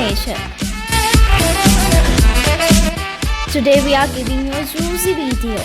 inspiration. Today we are giving you a juicy video.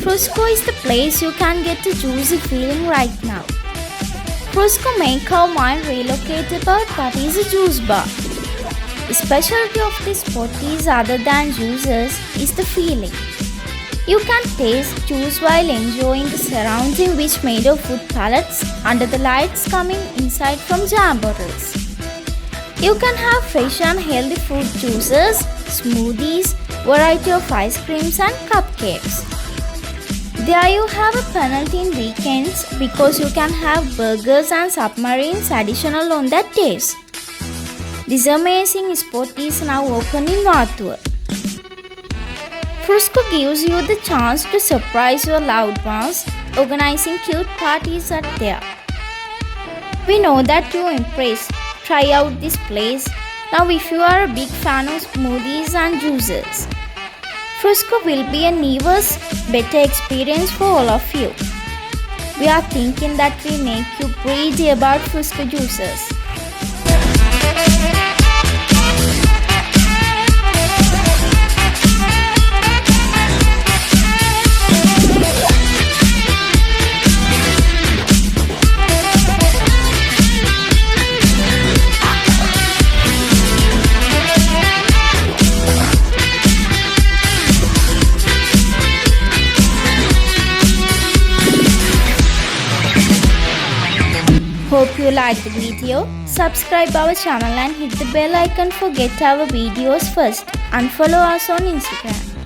Frisco is the place you can get a juicy feeling right now. Frisco make our mind relocate about what is a juice bar. The specialty of this spot is other than juices is the feeling. You can taste juice while enjoying the surrounding which made of wood pallets under the lights coming inside from jam bottles. You can have fresh and healthy fruit juices, smoothies, variety of ice creams and cupcakes. There you have a penalty in weekends because you can have burgers and submarines additional on that days. This amazing spot is now open in Northwood. Frisco gives you the chance to surprise your loved ones, organizing cute parties at there. We know that you impressed. Try out this place. Now if you are a big fan of smoothies and juices, Frisco will be an even better experience for all of you. We are thinking that we make you greedy about Frisco juices. Hope you liked the video. Subscribe our channel and hit the bell icon for get our videos first, and follow us on Instagram.